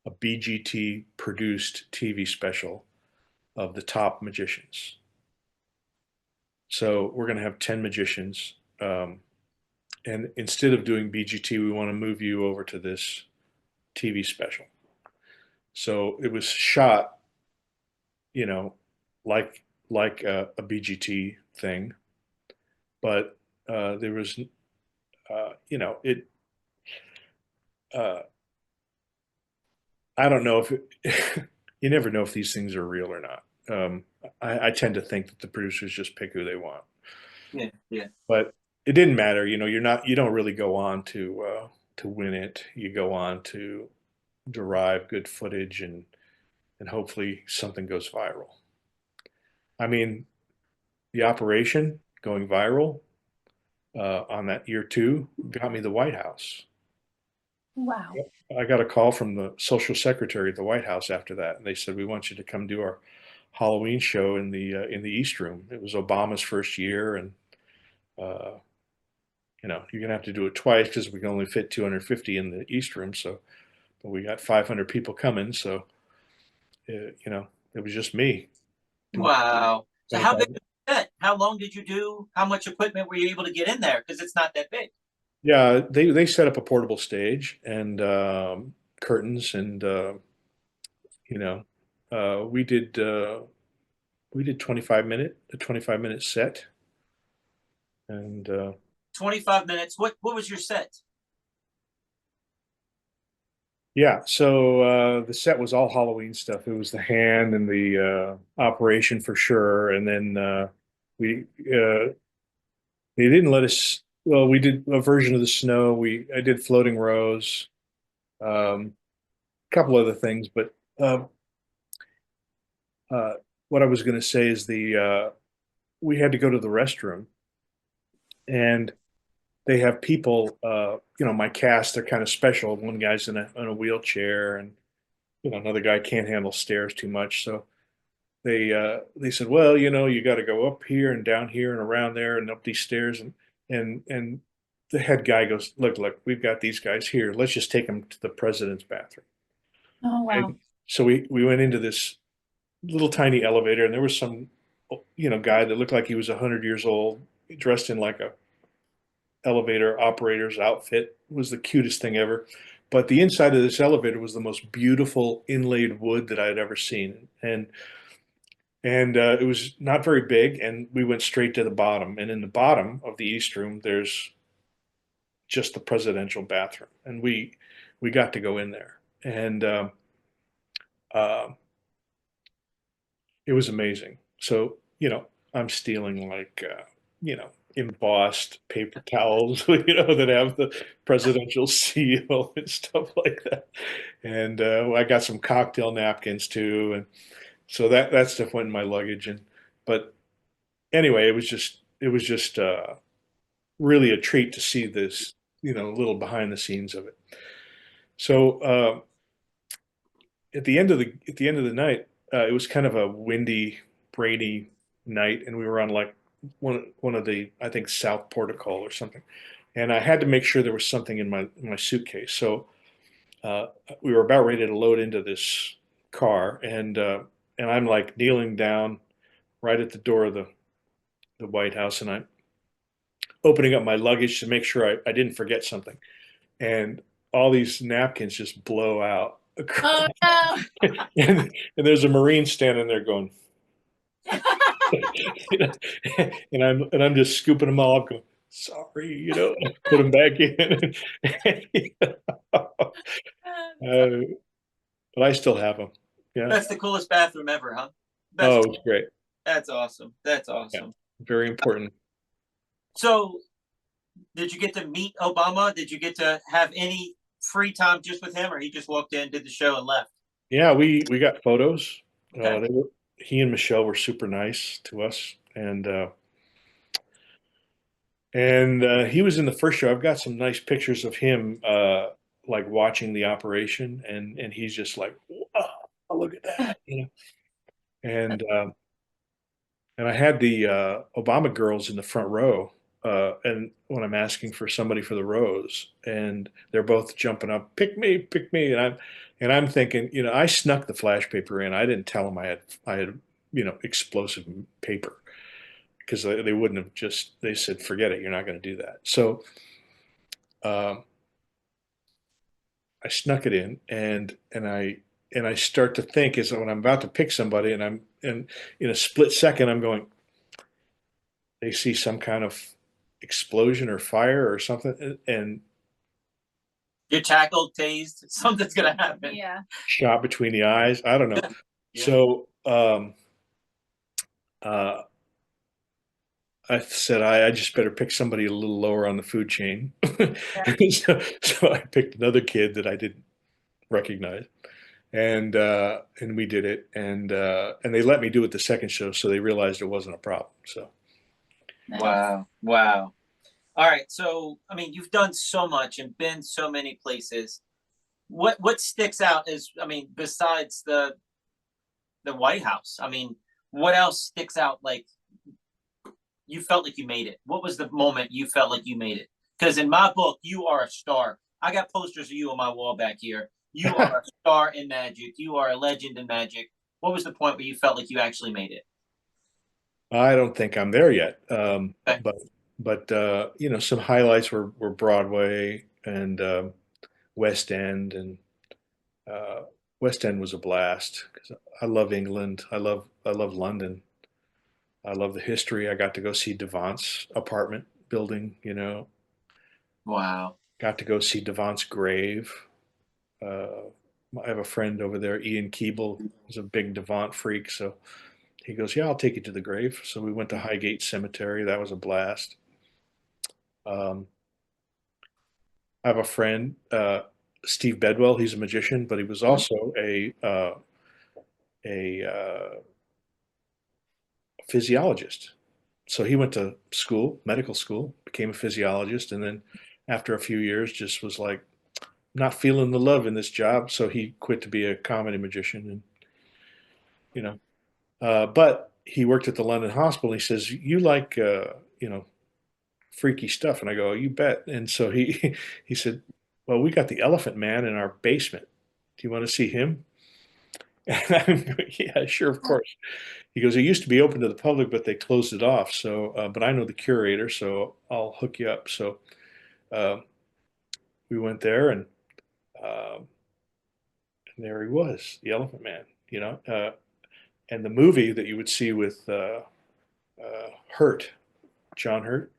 a BGT produced TV special of the top magicians. So we're going to have 10 magicians. And instead of doing BGT, we want to move you over to this TV special." So it was shot, you know, like a BGT thing, but there was, it. Uh, I don't know if you never know if these things are real or not. I tend to think that the producers just pick who they want, Yeah. Yeah. but it didn't matter. You don't really go on to win it. You go on to derive good footage and hopefully something goes viral. I mean, the operation going viral, on that year 2 got me the White House. Wow. I got a call from the social secretary at the White House after that, and they said, "We want you to come do our Halloween show in the East Room." It was Obama's first year, and uh, you're gonna have to do it twice because we can only fit 250 in the East Room. So, but we got 500 people coming, so it was just me doing Wow. So how 25. big was the set? How long did you do? How much equipment were you able to get in there? Because it's not that big. Yeah, they set up a portable stage and curtains, and you know, uh, we did uh, we did 25-minute set, and 25 minutes. What was your set? yeah. So the set was all Halloween stuff. It was the hand and the operation for sure, and then we they didn't let us. Well, we did a version of the snow. I did floating rows, a couple other things, but. Uh, Uh, what I was going to say is we had to go to the restroom, and they have people. My cast, they're kind of special. One guy's in a wheelchair, and another guy can't handle stairs too much. So they said, well, you got to go up here and down here and around there and up these stairs, and the head guy goes, look, we've got these guys here. Let's just take them to the president's bathroom. Oh, wow. And so we went into this little tiny elevator, and there was some guy that looked like he was 100 years old, dressed in like a elevator operator's outfit. It was the cutest thing ever. But the inside of this elevator was the most beautiful inlaid wood that I had ever seen, and it was not very big, and we went straight to the bottom, and in the bottom of the East Room there's just the presidential bathroom, and we got to go in there, and uh, it was amazing. So, I'm stealing like, embossed paper towels, that have the presidential seal and stuff like that. And I got some cocktail napkins too. And so that stuff went in my luggage. But anyway, it was just really a treat to see this, little behind the scenes of it. So, at the end of the night, it was kind of a windy, rainy night, and we were on like one of the, I think, South Portico or something. And I had to make sure there was something in my suitcase. So uh, we were about ready to load into this car, and I'm like kneeling down right at the door of the White House, and I'm opening up my luggage to make sure I didn't forget something. And all these napkins just blow out. Oh, no. And there's a Marine standing there going, and I'm just scooping them all up, going, sorry, put them back in. But I still have them. Yeah. That's the coolest bathroom ever, huh? Oh, Best. it was great. That's awesome. That's Yeah. awesome. Very important. So, did you get to meet Obama? Did you get to have any free time just with him, or he just walked in, did the show, and left? Yeah, we got photos. Okay. He and Michelle were super nice to us, and he was in the first show. I've got some nice pictures of him, like watching the operation, and he's just like, "Wow, look at that," and I had the Obama girls in the front row, and when I'm asking for somebody for the rows, and they're both jumping up, pick me, and I'm thinking, I snuck the flash paper in. I didn't tell them I had explosive paper, because they wouldn't have they said, forget it, you're not going to do that. So um, I snuck it in, and I start to think, is when I'm about to pick somebody, and in a split second I'm going, they see some kind of explosion or fire or something, and You're tackled, tased. Something's gonna happen. Yeah. shot between the eyes. I don't know. Yeah. So uh, I said, I just better pick somebody a little lower on the food chain. So I picked another kid that I didn't recognize, and we did it, and they let me do it the second show, so they realized it wasn't a problem. So Nice. Wow. Wow. All right. So, I mean, you've done so much and been so many places. What sticks out is, I mean, besides the White House, I mean, what else sticks out? Like you felt like you made it. What was the moment you felt like you made it? Because in my book, you are a star. I got posters of you on my wall back here. You are a star in magic. You are a legend in magic. What was the point where you felt like you actually made it? I don't think I'm there yet. Okay. But you know, some highlights were Broadway and West End, and uh, West End was a blast because I love England. I love London. I love the history. I got to go see Devant's apartment building. You know, Wow. got to go see Devant's grave. Uh, I have a friend over there, Ian Keeble, is a big Devant freak, so he goes, "Yeah, I'll take you to the grave." So we went to Highgate Cemetery. That was a blast. Um, I have a friend, Steve Bedwell. He's a magician, but he was also a physiologist. So he went to school, medical school, became a physiologist, and then after a few years, just was like not feeling the love in this job. So he quit to be a comedy magician, and you know, but he worked at the London Hospital. And he says, "You like you know, freaky stuff?" And I go, "You bet." And so he he said, "Well, we got the Elephant Man in our basement. Do you want to see him?" And I'm going, "Yeah, sure, of course." He goes, "It used to be open to the public, but they closed it off. So, but I know the curator, so I'll hook you up." So uh, we went there, um, and there he was, the Elephant Man. You know, and the movie that you would see with Hurt, John Hurt.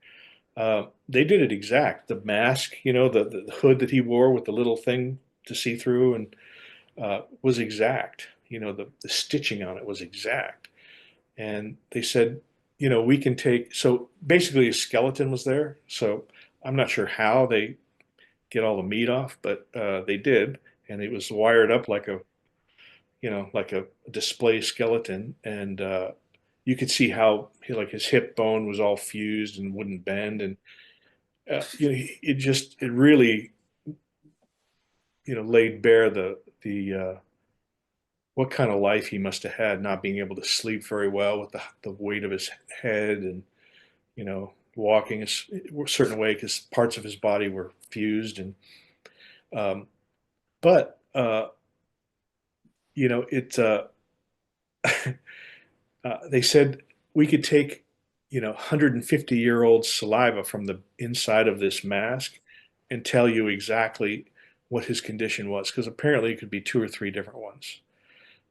They did it exact. The mask, you know, the hood that he wore with the little thing to see through, and was exact. You know, the stitching on it was exact. And they said, you know, we can take. So basically, a skeleton was there. So I'm not sure how they get all the meat off, but they did, and it was wired up like a, you know, like a display skeleton, and you could see how like his hip bone was all fused and wouldn't bend, and you know, it really, you know, laid bare the what kind of life he must have had, not being able to sleep very well with the weight of his head, and you know, walking a certain way because parts of his body were fused, and um, but you know, they said we could take, you know, 150-year-old saliva from the inside of this mask and tell you exactly what his condition was, because apparently it could be two or three different ones.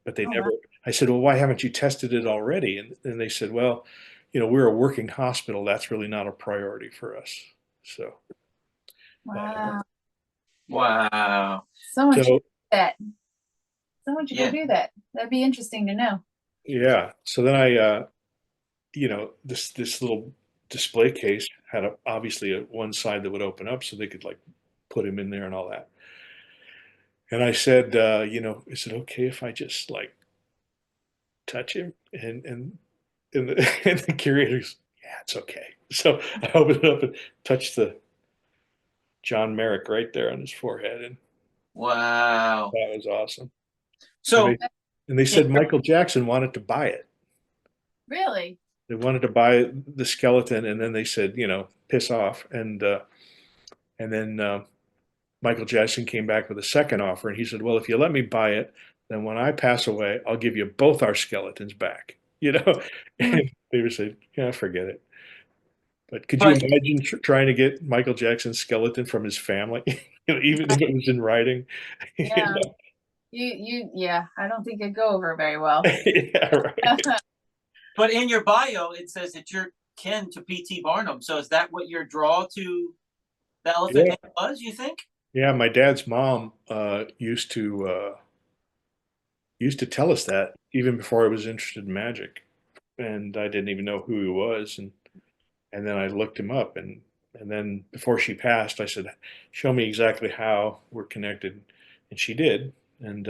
But they Oh, never. wow. I said, "Well, why haven't you tested it already?" And they said, "Well, you know, we're a working hospital. That's really not a priority for us." So, Wow. Wow. Someone should so do that. Someone should go Yeah. do that. That'd be interesting to know. yeah. So then I, you know, this little display case had obviously one side that would open up so they could like put him in there and all that. And I said, you know, is it okay if I just like touch him? And the, and the curator's, yeah, it's okay. So I opened it up and touched the John Merrick right there on his forehead, and Wow. that was awesome. And So, they in said your, Michael Jackson wanted to buy it. Really? They wanted to buy the skeleton, and then they said, you know, piss off. And then Michael Jackson came back with a second offer, and he said, "Well, if you let me buy it, then when I pass away, I'll give you both our skeletons back." You know, Hmm. and they would say, "Yeah, forget it." But could you but imagine trying to get Michael Jackson's skeleton from his family, you know, even if it was in writing? You Yeah. know? Yeah, I don't think it'd go over very well. Yeah, right. but in your bio, it says that you're kin to P.T. Barnum. So is that what your draw to the Elephant Yeah, Man was? You think? yeah. My dad's mom used to tell us that even before I was interested in magic, and I didn't even know who he was, and then I looked him up, and then before she passed, I said, "Show me exactly how we're connected," and she did. And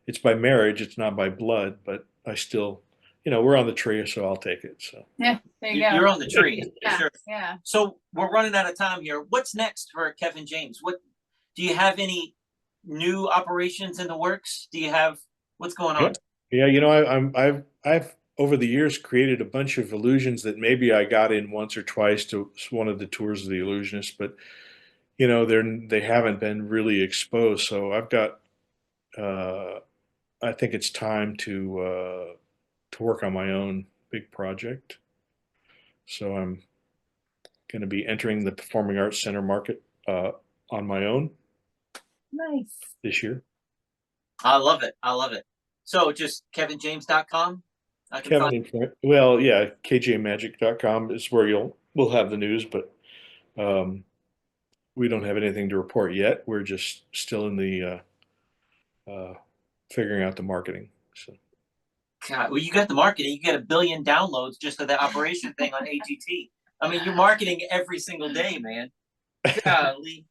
it's by marriage; it's not by blood, but I still, we're on the tree, so I'll take it. So Yeah, there you go. You're on the tree. Yeah, Sure. yeah. So we're running out of time here. What's next for Kevin James? What do you have any new operations in the works? Do you have what's going on? Yeah, I've over the years created a bunch of illusions that maybe I got in once or twice to one of the tours of the Illusionists, but they haven't been really exposed. So I've got I think it's time to work on my own big project. So I'm going to be entering the Performing Arts Center market on my own Nice. this year. I love it. I love it. So just kevinjames.com. I can find KJMagic.com is where we'll have the news, but we don't have anything to report yet. We're just still in the figuring out the marketing. So. God, well, you got the marketing. You get 1 billion downloads just of the operation thing on AGT. I mean, you're marketing every single day, man. Golly.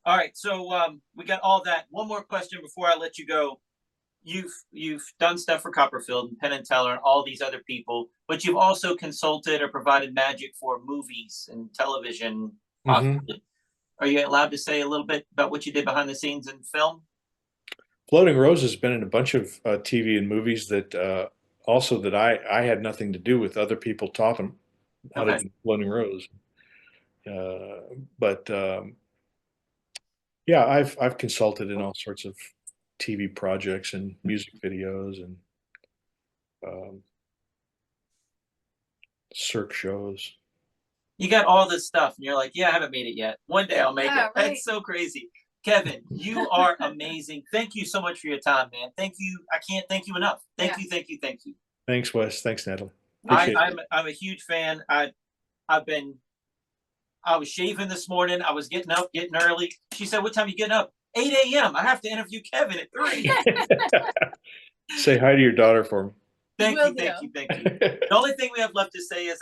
All right, so we got all that. One more question before I let you go. You've done stuff for Copperfield and Penn and Teller and all these other people, but you've also consulted or provided magic for movies and television, possibly. Mm-hmm. Are you allowed to say a little bit about what you did behind the scenes in film? Floating Rose has been in a bunch of TV and movies that also that I had nothing to do with. Other people taught them how to do Floating Rose. Yeah, I've consulted in all sorts of TV projects and music videos and cirque shows. You got all this stuff, and you're like, "Yeah, I haven't made it yet. One day I'll make it." Right? That's so crazy. Kevin, you are amazing. Thank you so much for your time, man. Thank you. I can't thank you enough. Thank you. Thanks, Wes. Thanks, Natalie. I'm a huge fan. I was shaving this morning. I was getting early. She said, "What time are you getting up?" 8 a.m. I have to interview Kevin at 3. Say hi to your daughter for me. Thank you. The only thing we have left to say is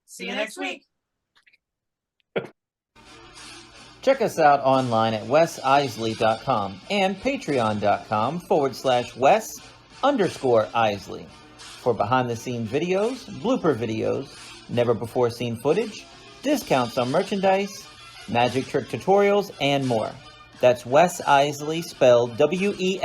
see you next week. Check us out online at wesisley.com and patreon.com/Wes_Isley for behind-the-scenes videos, blooper videos, never-before-seen footage, discounts on merchandise, magic trick tutorials, and more. That's Wes Iseli, spelled Wesiseli.